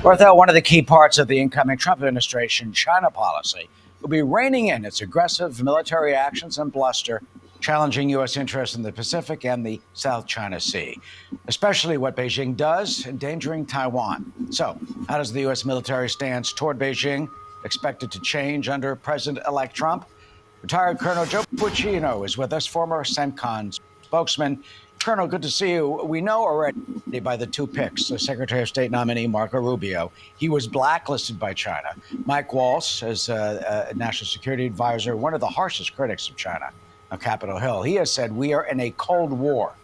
Bertha, one of the key parts of the incoming Trump administration China policy will be reining in its aggressive military actions and bluster, challenging U.S. interests in the Pacific and the South China Sea, especially what Beijing does, endangering Taiwan. So, how does the U.S. military stance toward Beijing expected to change under President-elect Trump? Retired Colonel Joe Puccino is with us, former CENTCOM spokesman. Colonel, good to see you. We know already by the two picks, the Secretary of State nominee Marco Rubio, he was blacklisted by China. Mike Waltz, as a national security advisor, one of the harshest critics of China on Capitol Hill, he has said we are in a Cold War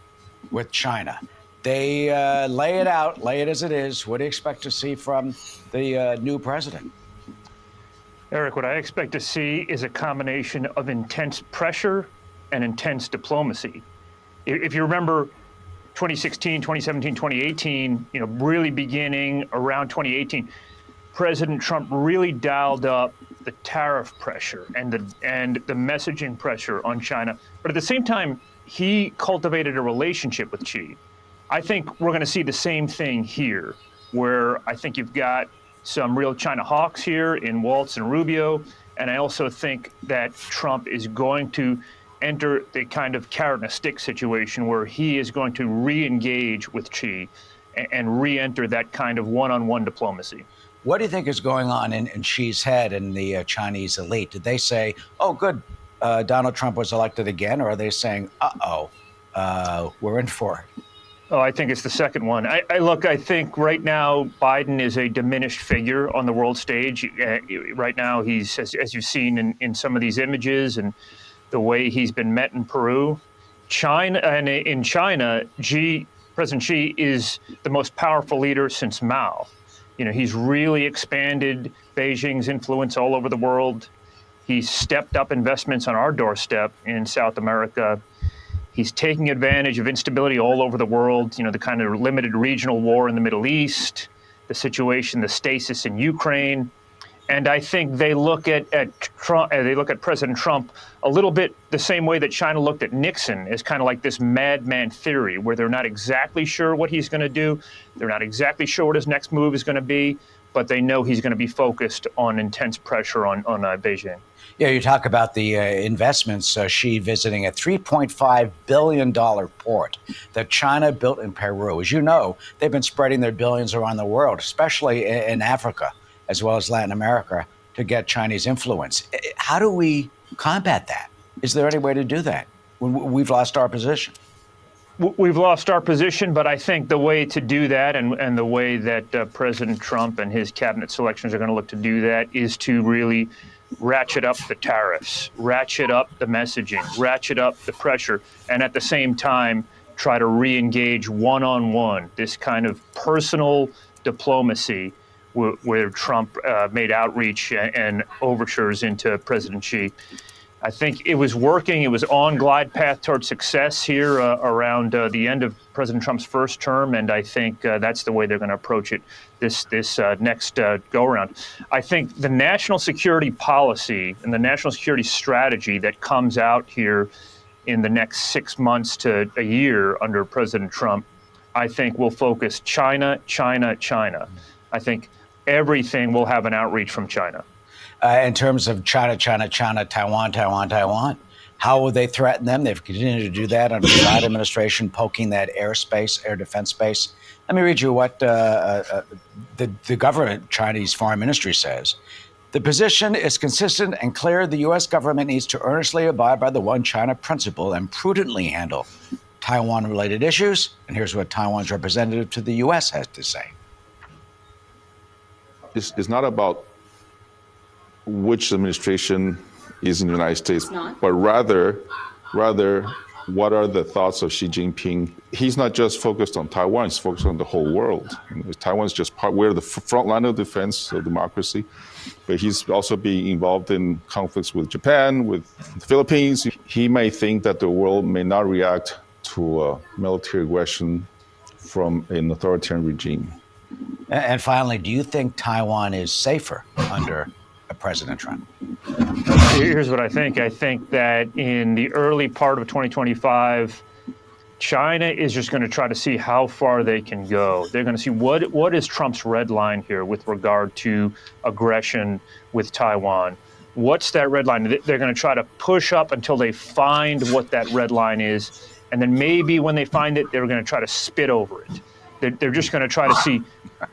with China. They lay it out, lay it as it is. What do you expect to see from the new president? Eric, what I expect to see is a combination of intense pressure and intense diplomacy. If you remember 2016, 2017, 2018, really beginning around 2018, President Trump really dialed up the tariff pressure and the messaging pressure on China. But at the same time, he cultivated a relationship with Xi. I think we're going to see the same thing here, where I think you've got some real China hawks here in Waltz and Rubio. And I also think that Trump is going to enter the kind of carrot and a stick situation where he is going to re-engage with Xi and re-enter that kind of one-on-one diplomacy. What do you think is going on in Xi's head and the Chinese elite? Did they say, oh, good, Donald Trump was elected again? Or are they saying, we're in for it? Oh, I think it's the second one. I think right now Biden is a diminished figure on the world stage. Right now, he's, as you've seen in some of these images and the way he's been met in Peru, in China, President Xi is the most powerful leader since Mao. He's really expanded Beijing's influence all over the world. He's stepped up investments on our doorstep in South America. He's taking advantage of instability all over the world, the kind of limited regional war in the Middle East, the situation, the stasis in Ukraine. And I think they look at Trump, they look at President Trump a little bit the same way that China looked at Nixon, as kind of like this madman theory, where they're not exactly sure what he's going to do. They're not exactly sure what his next move is going to be, but they know he's going to be focused on intense pressure on Beijing. Yeah, you talk about the investments, Xi visiting a $3.5 billion port that China built in Peru. As you know, they've been spreading their billions around the world, especially in Africa, as well as Latin America, to get Chinese influence. How do we combat that? Is there any way to do that when we've lost our position? We've lost our position, but I think the way to do that and the way that President Trump and his cabinet selections are going to look to do that is to really ratchet up the tariffs, ratchet up the messaging, ratchet up the pressure, and at the same time, try to re-engage one-on-one, this kind of personal diplomacy where Trump made outreach and overtures into President Xi. I think it was working. It was on glide path towards success here around the end of President Trump's first term, and I think that's the way they're going to approach it this next go-around. I think the national security policy and the national security strategy that comes out here in the next 6 months to a year under President Trump, I think will focus China, China, China. I think everything will have an outreach from China. In terms of China, China, China, Taiwan, Taiwan, Taiwan, how will they threaten them? They've continued to do that under the Biden administration, poking that airspace, air defense space. Let me read you what the government, Chinese Foreign Ministry says. The position is consistent and clear. The U.S. government needs to earnestly abide by the one China principle and prudently handle Taiwan-related issues. And here's what Taiwan's representative to the U.S. has to say. It's not about which administration is in the United States, but rather what are the thoughts of Xi Jinping? He's not just focused on Taiwan, he's focused on the whole world. Taiwan's just we're the front line of defense of democracy, but he's also being involved in conflicts with Japan, with the Philippines. He may think that the world may not react to military aggression from an authoritarian regime. And finally, do you think Taiwan is safer under President Trump? Here's what I think. I think that in the early part of 2025, China is just going to try to see how far they can go. They're going to see what is Trump's red line here with regard to aggression with Taiwan. What's that red line? They're going to try to push up until they find what that red line is. And then maybe when they find it, they're going to try to spit over it. They're just going to try to see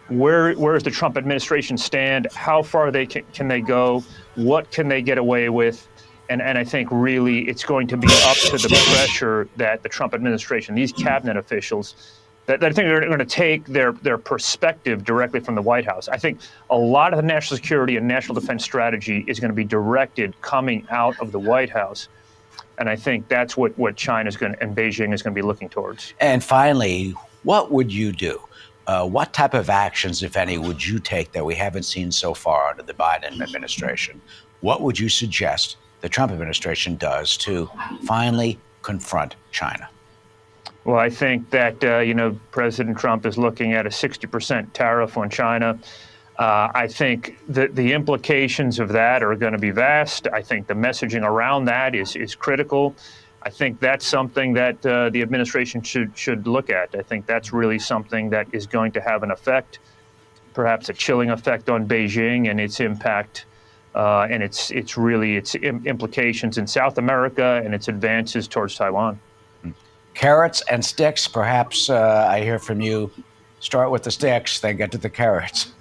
where does the Trump administration stand? How far can they go? What can they get away with? And I think really it's going to be up to the pressure that the Trump administration, these cabinet officials, that I think they're going to take their perspective directly from the White House. I think a lot of the national security and national defense strategy is going to be directed coming out of the White House. And I think that's what China's going to, and Beijing is going to be looking towards. And finally, what would you do? What type of actions, if any, would you take that we haven't seen so far under the Biden administration? What would you suggest the Trump administration does to finally confront China? Well, I think that, President Trump is looking at a 60% tariff on China. I think that the implications of that are going to be vast. I think the messaging around that is critical. I think that's something that the administration should look at. I think that's really something that is going to have an effect, perhaps a chilling effect on Beijing and its impact, and its implications in South America and its advances towards Taiwan. Carrots and sticks, perhaps I hear from you. Start with the sticks, then get to the carrots.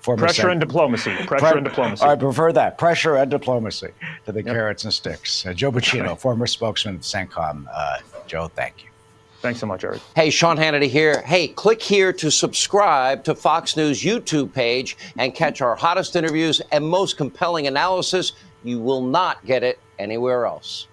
Pressure and diplomacy. Pressure and diplomacy. I prefer that. Pressure and diplomacy to the carrots and sticks. Joe Buccino, former spokesman of CENTCOM. Joe, thank you. Thanks so much, Eric. Hey, Sean Hannity here. Hey, click here to subscribe to Fox News YouTube page and catch our hottest interviews and most compelling analysis. You will not get it anywhere else.